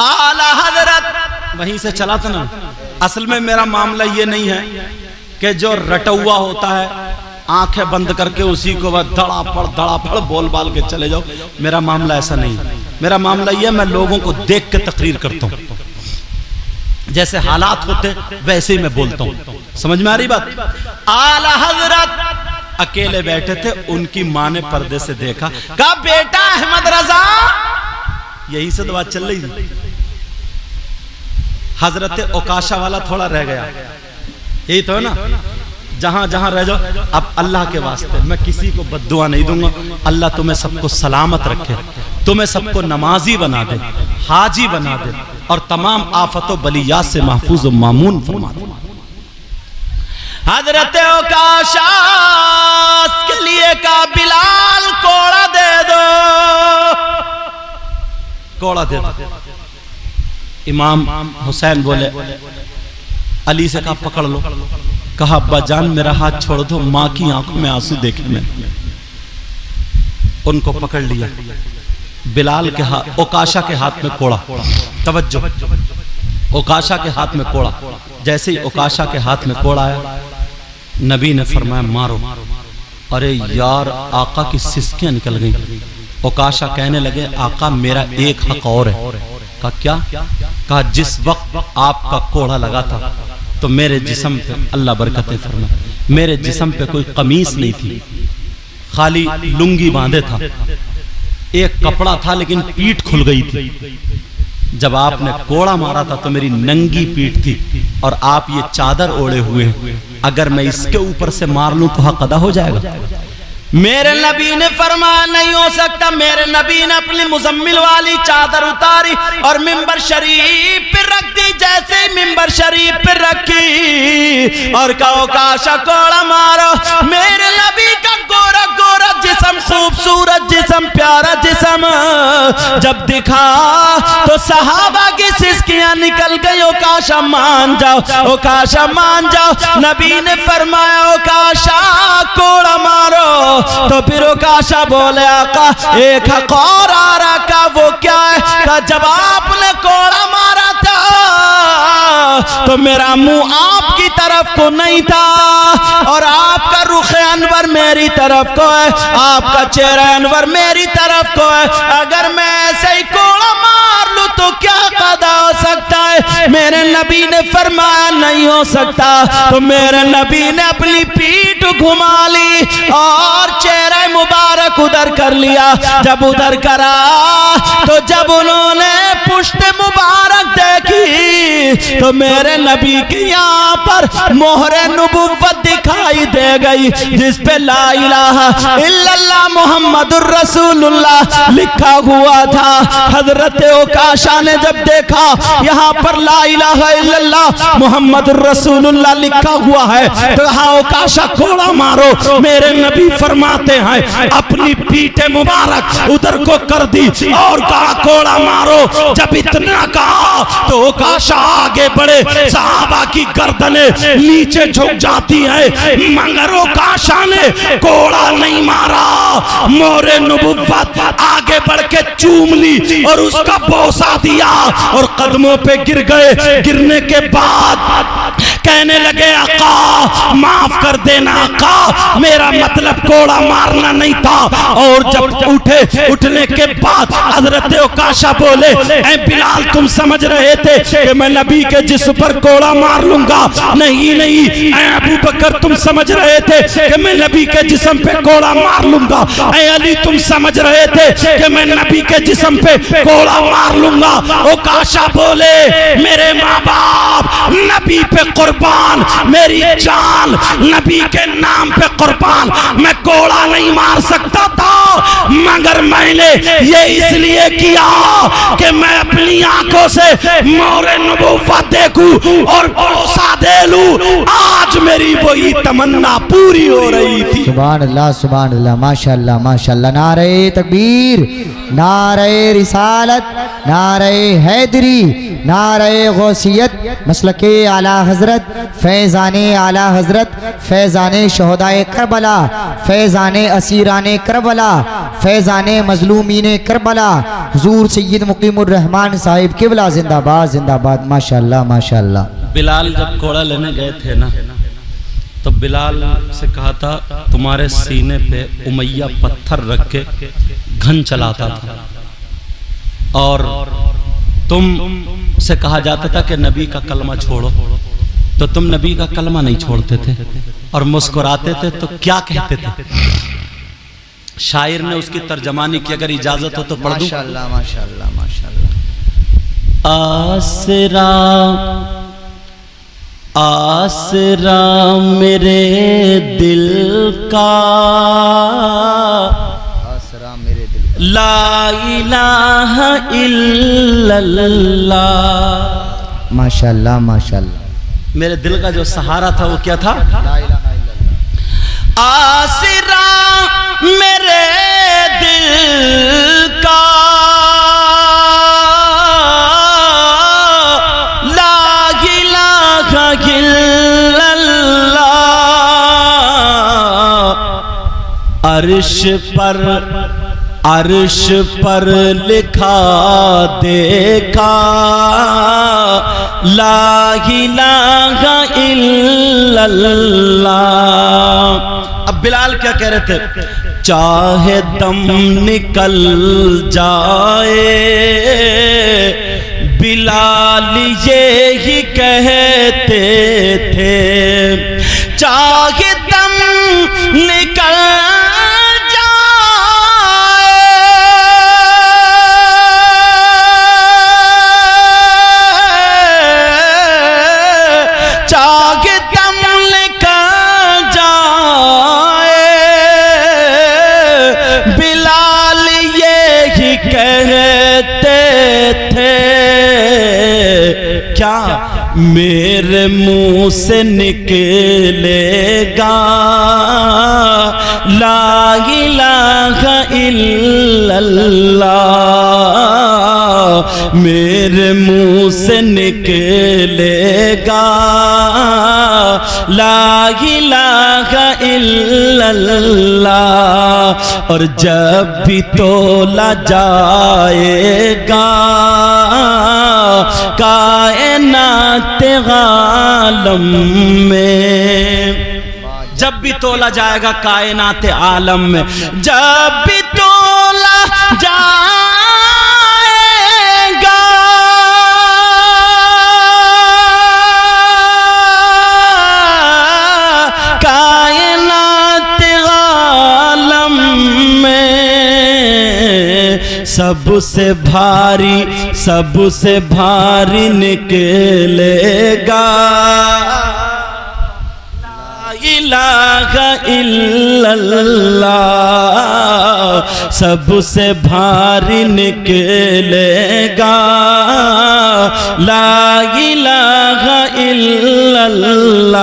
आला हजरत वहीं से चला था ना। असल में मेरा मामला ये नहीं है कि जो रटुआ होता है आंखें बंद करके उसी को बस धड़ाफड़ बोल बाल के चले जाओ। मेरा मामला ऐसा नहीं। मेरा मामला यह, मैं लोगों को देख के तकरीर करता हूं, जैसे हालात होते वैसे ही मैं बोलता हूं। समझ में आ रही बात? आला हजरत अकेले बैठे थे, उनकी मां ने पर्दे से देखा, कहा बेटा अहमद रजा, यही से तो बात चल रही थी। हजरत ओकाशा वाला थोड़ा रह गया, यही तो है ना, जहां जहां रह जाओ। अब अल्लाह के वास्ते मैं किसी को बद्दुआ नहीं दूंगा। अल्लाह तुम्हें सबको सलामत रखे, तुम्हें सबको नमाजी बना दे, हाजी बना दे और तमाम आफतों बलियात से महफूज और मामून फरमा दे। हजरत ओकाशा के लिए का बिलाल कोड़ा दे दो, कोड़ा दे दो। इमाम हुसैन बोले, अली से कहा पकड़ लो। कहा अब्बा जान मेरा हाथ छोड़ दो, माँ की आंखों में आंसू देखे मैं। उनको पकड़ लिया, बिलाल के हाथ, ओकाशा के हाथ में कोड़ा। तवज्जो, ओकाशा के हाथ में कोड़ा। जैसे ही ओकाशा के हाथ में कोड़ा आया, नबी ने फरमाया मारो। अरे यार, आका की सिसकियां निकल गई। ओकाशा कहने लगे आका मेरा एक हक और है। कहा क्या? कहा जिस वक्त आपका कोड़ा लगा था तो मेरे जिस्म पे, अल्लाह बरकतें फरमाए, मेरे जिस्म पे कोई कमीज नहीं थी, खाली लुंगी बांधे था, एक कपड़ा था लेकिन पीठ खुल गई थी। जब आपने कोड़ा मारा था तो मेरी नंगी पीठ थी और आप ये चादर ओढ़े हुए हैं। अगर मैं इसके ऊपर से मार लूं तो हक अदा हो जाएगा। मेरे नबी ने फरमाया नहीं हो सकता। मेरे नबी ने अपनी मुजम्मिल वाली चादर उतारी और मिंबर शरीफ पे रख दी। जैसे ही मिंबर शरीफ पे रखी और कहा ओकाशा कोड़ा मारो। मेरे नबी का गोरा गोरा जिस्म, खूबसूरत जिस्म, प्यारा जिस्म जब दिखा तो सहाबा की सिसकियां निकल गई। ओकाशा मान जाओ, ओकाशा मान जाओ। नबी ने फरमाया ओकाशा कोड़ा मारो। तो फिर ओकाशा बोले आका एक हक और आ रहा। का वो क्या है? का जब आपने कोड़ा मारा था तो मेरा मुंह आपकी तरफ को नहीं था और आपका रुख अनवर मेरी तरफ को है, आपका चेहरा अनवर मेरी तरफ को है। अगर मैं ऐसे ही कोड़ा मार लूं तो क्या कदा हो सकता है? मेरे नबी ने फरमाया नहीं हो सकता। तो मेरे नबी ने अपनी पीठ घुमा ली और चेहरा मुबारक उधर कर लिया। जब उधर करा तो जब उन्होंने पुष्ट मुबारक देखी तो मेरे नबी के यहाँ पर मोहरे नबुव्वत दिखाई दे गई, जिस पे ला इलाहा इल्लल्लाह मुहम्मदुर रसूलुल्लाह लिखा हुआ था। हजरत ओकाशा ने जब देखा यहाँ पर ला इलाहा इल्लल्लाह मुहम्मदुर रसूलुल्लाह लिखा हुआ है तो यहाँ ओकाशा कोड़ा मारो। मेरे नबी फरमाते हैं अपनी पीठे मुबारक उधर को कर दी और कहा कोड़ा मारो। जब इतना कहा तो ओकाशा आगे बढ़े, सहाबा की गर्दनें नीचे झुक जाती है, मगर ओकाशा ने कोड़ा नहीं मारा। मोरे नबुव्वत आगे बढ़ के चूम ली और उसका बोसा दिया और कदमों पे गिर गए। गिरने के बाद कहने लगे आका माफ कर देना आका, मेरा मतलब कोड़ा मारना नहीं था। और जब उठे, उठने के बाद हजरत ओकाशा बोले ऐ बिलाल तुम समझ रहे थे कि मैं नबी के जिस्म पर कोड़ा मार लूंगा? नहीं नहीं। ऐ अबू बकर तुम समझ रहे थे कि मैं नबी के जिस्म पे कोड़ा मार लूंगा? ऐ अली तुम समझ रहे थे कि मैं नबी के जिस्म पे कोड़ा मार लूंगा? ओकाशा बोले मेरे माँ बाप नबी पे कुर्बान, मेरी जान नबी के नाम पे कुर्बान, मैं कोड़ा नहीं मार सकता था, मगर मैंने ये इसलिए किया कि मैं अपनी आंखों से मोरे नबुव्वत देखूं और भरोसा दे लूं। आज आज मेरी वही तमन्ना पूरी हो रही थी। सुभान अल्लाह माशाअल्लाह माशाअल्लाह। नारे तकबीर, नारे रिसालत, नारे हैदरी, नारे गौसियत, मसलके आला हजरत, फैज़ाने आला हजरत, फैज़ाने शहदाए करबला, फैज़ाने असीराने करबला, फैज़ाने मजलूमीने करबला, हुजूर सैयद मुकीमुर रहमान साहिब किबला जिंदाबाद जिंदाबाद। माशाअल्लाह माशाअल्लाह। बिलाल जब कोड़ा लेने गए थे ना, तो बिलाल से कहा था तुम्हारे सीने पे उमैया पत्थर रख के घन चलाता था, और तुम से कहा जाता था कि नबी का कलमा छोड़ो, तो तुम नबी का कलमा नहीं छोड़ते थे और मुस्कुराते थे। तो क्या कहते थे? शायर ने उसकी तर्जमानी की, अगर इजाजत हो तो पढ़ दूं। माशाअल्लाह माशाअल्लाह माशाअल्लाह। आसरा आसरा मेरे दिल का, आसरा मेरे दिल का, ला इलाहा इल्लल्लाह। माशाअल्लाह माशाअल्लाह। मेरे दिल का जो सहारा था वो क्या था? ला इलाहा इल्लल्लाह। आसरा मेरे दिल का, अर्श पर लिखा देखा, ला इलाहा इल्लल्लाह। अब बिलाल क्या कह रहे थे? चाहे दम निकल जाए, बिलाल ये ही कहते थे, चाहे दम निकल मेरे मुंह से निकलेगा, ला इलाहा इल्लल्लाह। मेरे मुंह से निकलेगा, ला इलाहा इल्लल्लाह। और जब भी तोला जाएगा कायनात आलम में, जब भी तोला जाएगा कायनात आलम में, जब भी तोला जाएगा कायनात आलम में, सबसे भारी निकलेगा, ला इलाहा इल्लल्लाह। सबसे भारी निकलेगा, ला इलाहा इल्लल्लाह।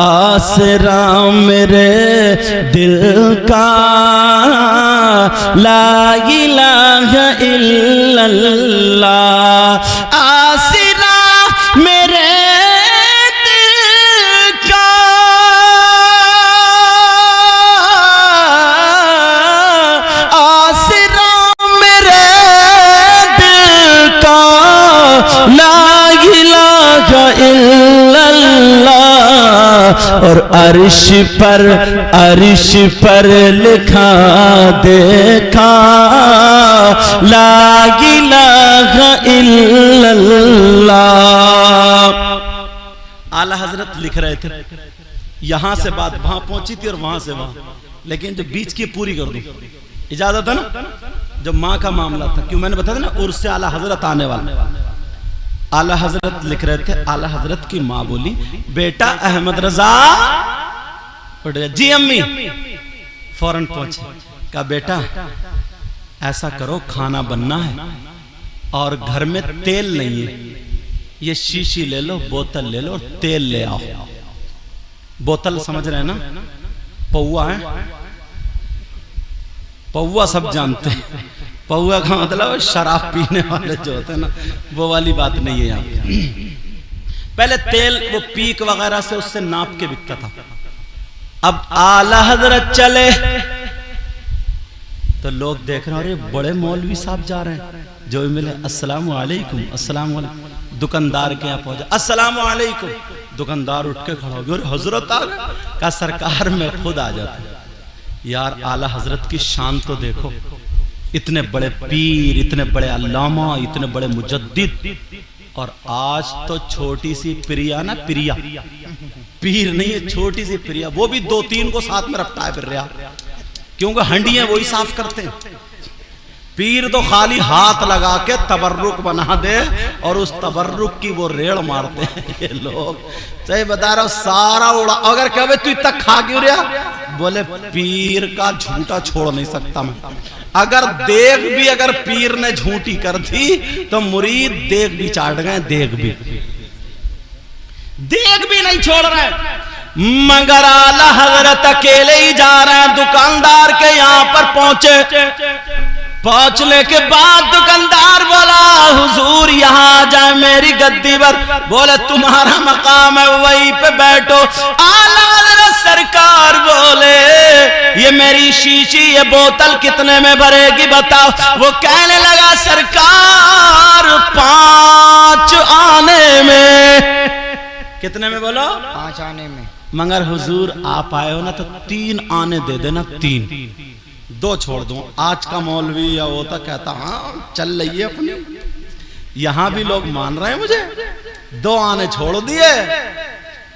आसरा मेरे दिल का, ला इलाहा इल्लल्लाह। आसरा मेरे दिल का, आसरा मेरे दिल का, ला इलाहा इल्लल्लाह। और अर्श पर लिखा देखा, ला इलाहा इल्लल्लाह। आला हजरत लिख रहे थे, यहां से बात वहां पहुंची थी और वहां से वहां, लेकिन जो बीच की पूरी कर दूं, इजाजत है ना? जब माँ का मामला था, क्यों मैंने बताया ना उर्स से आला हजरत आने वाला। आला हजरत लिख रहे थे, आला हजरत की माँ बोली, बेटा अहमद रजा उठ गया। जी अम्मी। फौरन पहुंचे, कहा बेटा ऐसा करो, खाना बनना है और घर में तेल नहीं है, ये शीशी ले लो, बोतल ले लो और तेल ले आओ। बोतल समझ रहे हैं ना, पौआ है, पौआ सब जानते हैं। पौआ का मतलब शराब पीने वाले जो होते हैं ना, वो वाली बात नहीं है यहाँ पे। पहले तेल वो पीक वगैरह से उससे नाप के बिकता था। अब आला हजरत चले तो लोग देख रहे हैं, अरे बड़े मौलवी साहब जा रहे हैं, जो भी मिले अस्सलाम वालेकुम, अस्सलाम वालेकुम। दुकानदार के यहाँ पहुंचा, अस्सलाम वालेकुम। दुकानदार उठ के खड़ा हो गया, हजरत आ गए। कहा सरकार में खुद आ जाते। यार आला हजरत की शान तो देखो, इतने बड़े पीर, इतने बड़े अल्लामा, इतने बड़े मुजद्दिद, और आज तो छोटी सी प्रिया ना, प्रिया पीर नहीं है, छोटी सी प्रिया, वो भी 2-3 को साथ में रखता है फिर रहा, क्योंकि हंडियां वही साफ करते हैं। पीर तो खाली हाथ लगा के तबर्रुक बना दे और उस तबर्रुक की वो रेड़ मारते हैं ये लोग। सही बता रहा हूं, सारा उड़ा। अगर कहे तू इतना खा क्यों रहा, बोले पीर का झूठा छोड़ नहीं सकता मैं। अगर देग भी अगर पीर ने झूठी कर दी तो मुरीद देग भी चाट गए, देग भी नहीं छोड़ रहे। मगर आला हजरत अकेले ही जा रहे हैं। दुकानदार के यहाँ पर पहुंचने के बाद दुकानदार बोला, हुजूर यहाँ आ जाए मेरी गद्दी पर। बोले तुम्हारा मकाम है, वहीं पे बैठो। आला हजरत सरकार बोले, ये मेरी शीशी, ये बोतल कितने में भरेगी बताओ। वो कहने लगा, सरकार 5 आने में। कितने में बोलो? 5 आने में। मगर हुजूर आप आए हो ना तो 3 आने दे देना, 3, 2 छोड़ दूं। आज का मौलवी या वो तो कहता हाँ चल रही है अपनी। यहां भी लोग मान रहे हैं मुझे, 2 आने छोड़ दिए।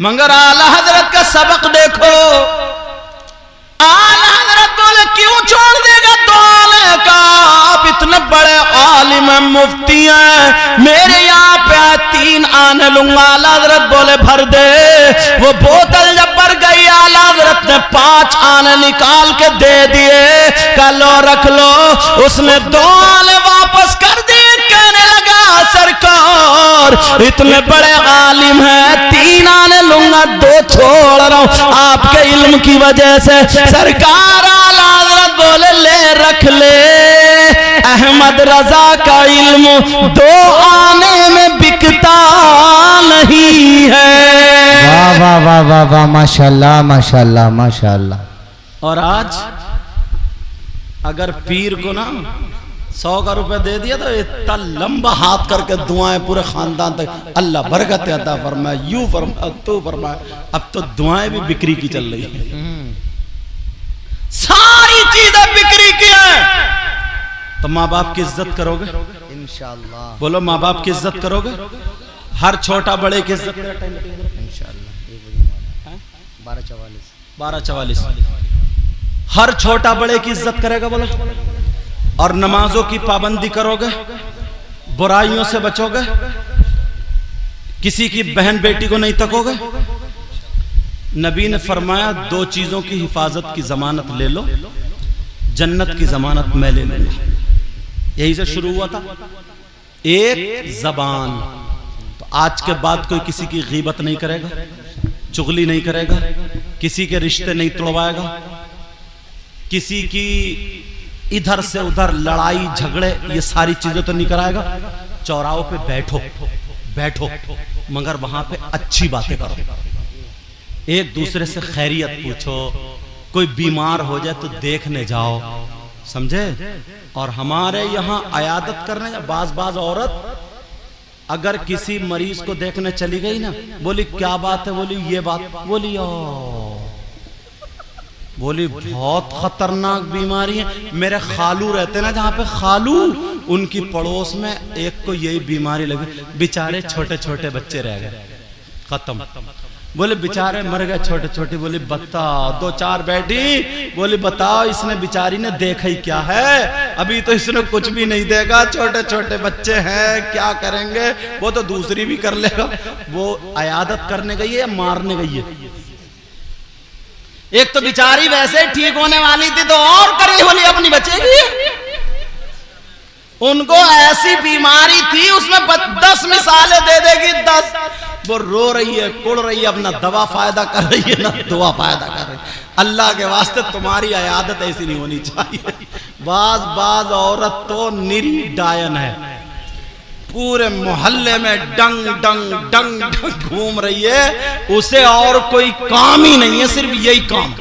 मगर आला हजरत का सबक देखो। आला हजरत बोले क्यों छोड़ देगा 2 आने का, आप इतने बड़े आलिम हैं, मुफ्ती हैं, मेरे यहाँ पे 3 आने लूंगा। आला हजरत बोले भर दे। वो बोतल जब भर गई, आला हजरत ने 5 आने निकाल के दे दिए। कलो रख लो। उसने 2 आने वापस कर दिए। कहने लगा, सरकार इतने बड़े आलिम हैं, 3 आने लूंगा, 2 छोड़ रहा हूं आपके इल्म की वजह से। सरकार आला हजरत बोले ले रख ले, अहमद रजा का इल्म 2 आने में बिकता नहीं है। वाह वाह वाह वाह वाह, माशाल्लाह माशाल्लाह माशाल्लाह। और आज अगर पीर को ना 100 का रुपए दे दिया तो इतना लंबा हाथ करके दुआएं पूरे खानदान तक, अल्लाह बरकत अता फरमाए, यूं फरमाए, तू फरमाए। अब तो दुआएं भी बिक्री की चल रही है, सारी चीजें बिक्री की है। तो माँ बाप की इज्जत करोगे इंशाअल्लाह? बोलो माँ बाप की इज्जत करोगे? हर छोटा बड़े की इज्जत इंशाअल्लाह। 12:44 हर छोटा बड़े की इज्जत करेगा बोलो। और नमाजों की पाबंदी करोगे, बुराइयों से बचोगे, किसी की बहन बेटी को नहीं तकोगे। नबी ने फरमाया 2 चीजों की हिफाजत की जमानत ले लो, जन्नत की जमानत मैं ले लूंगा। यही से शुरू हुआ था। एक जबान, तो आज के बाद कोई किसी की गीबत नहीं करेगा, चुगली नहीं करेगा, किसी के रिश्ते नहीं तोड़वाएगा, किसी की इधर से उधर लड़ाई झगड़े ये सारी चीजें तो नहीं कराएगा। चौराहों पे बैठो मगर वहां पे अच्छी बातें करो, एक दूसरे से खैरियत पूछो, कोई बीमार हो जाए तो देखने जाओ, समझे। और हमारे यहाँ अयादत करने बाज औरत अगर किसी मरीज को देखने चली गई ना, बोली क्या बात है, बोली ये बात, बोली बोली बहुत खतरनाक बीमारी है। मेरे खालू रहते ना जहाँ पे, खालू उनकी पड़ोस में एक को यही बीमारी लगी, बेचारे छोटे छोटे बच्चे रह गए, खत्म। बोले बेचारे मर गए छोटे छोटे। बोले बताओ, 2-4 बैठी, बोले बताओ इसने बेचारी ने देखा ही क्या है, अभी तो इसने कुछ भी नहीं देखा, छोटे छोटे बच्चे हैं, क्या करेंगे, वो तो दूसरी भी कर लेगा। वो अयादत करने गई है या मारने गई है? एक तो बेचारी वैसे ठीक होने वाली थी तो और करने वाली अपनी बचेगी। उनको ऐसी बीमारी थी, उसमें 10 मिसालें दे देगी 10। वो रो रही है, कुड़ रही है, अब ना दवा फायदा कर रही है ना दुआ फायदा कर रही है। अल्लाह के वास्ते तुम्हारी आदत ऐसी नहीं होनी चाहिए। बाज औरत तो निरी डायन है, पूरे मोहल्ले में डंग डंग डंग डंग घूम रही है, उसे और कोई काम ही नहीं है, सिर्फ यही काम,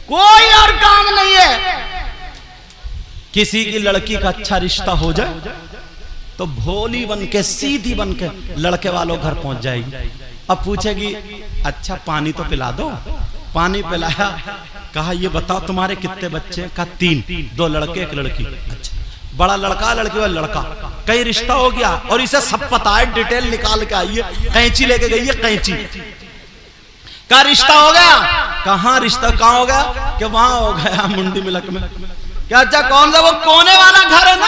कोई और काम नहीं है। किसी की लड़की का अच्छा रिश्ता हो जाए तो भोली बनके सीधी बनके लड़के वालों घर पहुंच जाएगी। अब पूछेगी अच्छा पानी तो पिला दो, पानी पिलाया, कहा ये बताओ तुम्हारे कितने बच्चे? कहा 3, 2 लड़के 1 लड़की। अच्छा, बड़ा लड़का लड़की वाला लड़का, कहीं रिश्ता हो गया और इसे सब पता है, डिटेल निकाल के आई है, कैंची लेके गई है, कैंची का रिश्ता हो गया। कहाँ रिश्ता कहाँ हो गया? कि वहां हो गया मुंडी मिलक में। क्या अच्छा कौन सा? वो कोने वाला घर है ना?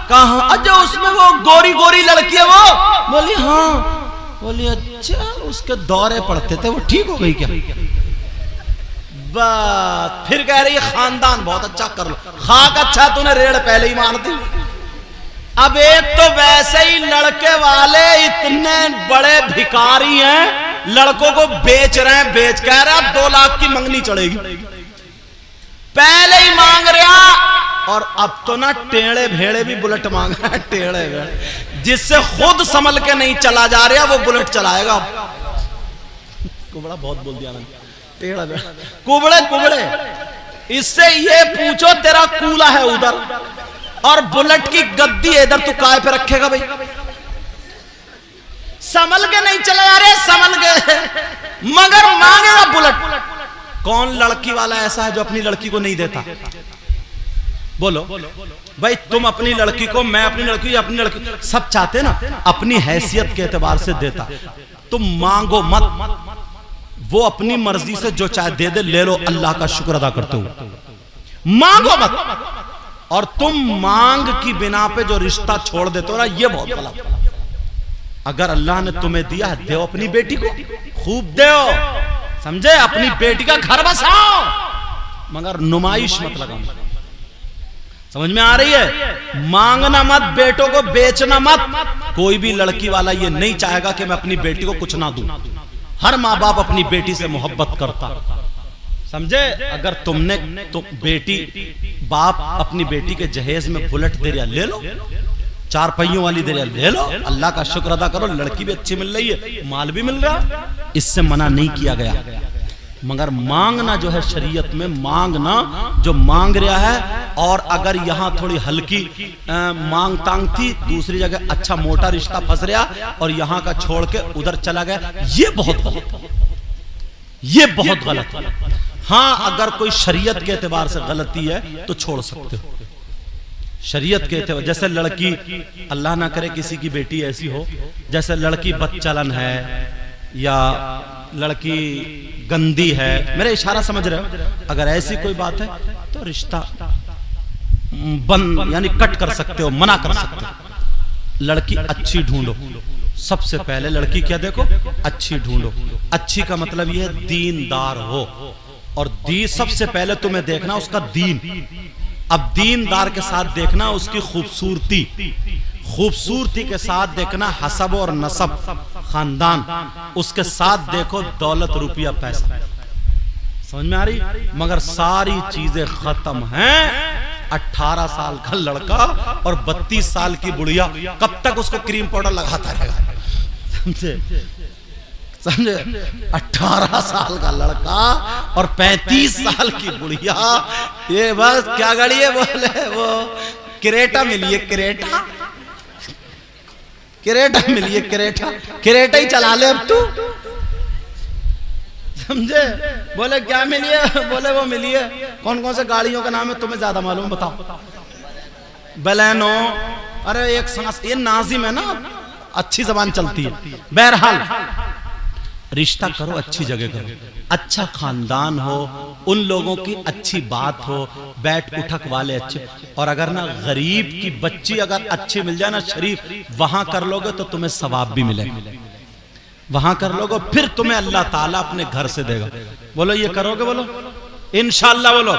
कहाँ? अच्छा उसमें वो गोरी गोरी लड़की है वो? बोली हाँ। बोली अच्छा उसके दौरे पड़ते थे, वो ठीक हो गई क्या? बस फिर कह रही है खानदान बहुत अच्छा कर लो, खाक अच्छा तूने रेड़ पहले ही मार दी। अब एक तो वैसे ही लड़के वाले इतने बड़े भिखारी हैं, लड़कों को बेच रहे हैं, बेच कह रहा 2 लाख की मंगनी चढ़ेगी, पहले ही मांग रहा। और अब तो ना टेढ़े भेड़े भी बुलेट मांग रहे हैं, टेढ़े भेड़े, जिससे खुद संभल के नहीं चला जा रहा वो बुलेट चलाएगा। कुबड़ा बहुत बोल दिया मैंने, टेढ़ा भेड़ा, कुबड़े कुबड़े। इससे ये पूछो तेरा कूला है उधर और बुलेट की गद्दी इधर, तू काय पे रखेगा भाई? संभल के नहीं चला जा रहे, संभल के, मगर मांगेगा बुलेट। कौन लड़की वाला ऐसा है जो अपनी लड़की को नहीं देता? बोलो भाई, तुम अपनी लड़की को, मैं अपनी लड़की, अपनी लड़की, सब चाहते ना अपनी हैसियत के एतबार से देता। तुम मांगो मत, वो अपनी मर्जी से जो चाहे दे दे, ले लो, अल्लाह का शुक्र अदा करते हो, मांगो मत। और तुम मांग की बिना पे जो रिश्ता छोड़ देते हो ना, ये बहुत गलत। अगर अल्लाह ने तुम्हें दिया है, दो अपनी बेटी को, खूब दो, समझे? अपनी बेटी का घर बसाओ, मगर नुमाइश मत लगाओ। समझ में आ रही है? मांगना मत, बेटों को बेचना मत। कोई भी लड़की वाला ये नहीं चाहेगा कि मैं अपनी बेटी को कुछ ना दूं। हर माँ बाप अपनी बेटी से मोहब्बत करता, समझे? अगर तुमने तो बेटी, बाप अपनी बेटी के जहेज में बुलेट दे रहा, ले लो, 4 पहियों वाली दे रहा, ले लो, अल्लाह का शुक्र अदा करो, लड़की भी अच्छी मिल रही है, माल भी मिल रहा, इससे मना नहीं किया गया। मगर मांगना जो है शरीयत में, मांगना जो मांग रहा है, और अगर यहाँ थोड़ी हल्की मांग तांग थी, दूसरी जगह अच्छा मोटा रिश्ता फंस रहा और यहाँ का छोड़ के उधर चला गया, ये बहुत गलत, ये बहुत गलत। हाँ, अगर कोई शरीयत के एतबार से गलती है तो छोड़ सकते हो, शरीयत के एतबार। जैसे लड़की, अल्लाह ना करे किसी की बेटी ऐसी हो, जैसे लड़की बदचलन है या लड़की गंदी है, मेरा इशारा समझ रहे हो? अगर ऐसी कोई बात है तो रिश्ता बंद, यानी कट कर सकते हो, मना कर सकते हो। लड़की अच्छी ढूंढो, सबसे पहले लड़की क्या देखो? अच्छी ढूंढो। अच्छी का मतलब यह है दीनदार हो, और दी सबसे पहले तुम्हें देखना उसका दीन। अब दीनदार के साथ देखना उसकी खूबसूरती, खूबसूरती के साथ देखना हसब और नसब, खानदान, उसके साथ देखो दौलत, रुपया, पैसा। समझ में आ रही? मगर सारी चीजें खत्म हैं। 18 साल का लड़का और 32 साल की बुढ़िया, कब तक उसको क्रीम पाउडर लगाता रहेगा? समझे? समझे? 18 साल का लड़का और 35 साल की बुढ़िया, ये बस क्या गाड़ी है? बोले वो क्रेटा मिली है, क्रेटा, क्रेटा मिली है, क्रेटा, क्रेटा ही चला ले अब तू, समझे? बोले क्या मिली है? बोले वो मिली है। कौन कौन से गाड़ियों का नाम है तुम्हें ज्यादा मालूम? बताओ। बलेनो, अरे एक सांस, ये नाजिम है ना, अच्छी जबान चलती है। बहरहाल रिश्ता करो, अच्छी जगह करो, अच्छा खानदान हो, उन लोगों की अच्छी बात हो, बैठ उठक वाले अच्छे। और अगर ना गरीब की बच्ची अगर अच्छी मिल जाए ना, शरीफ, वहां कर लोगे तो तुम्हें सवाब भी मिलेगा, वहां कर लोगे, फिर तुम्हें अल्लाह ताला अपने घर से देगा। बोलो ये करोगे? बोलो इंशाअल्लाह, बोलो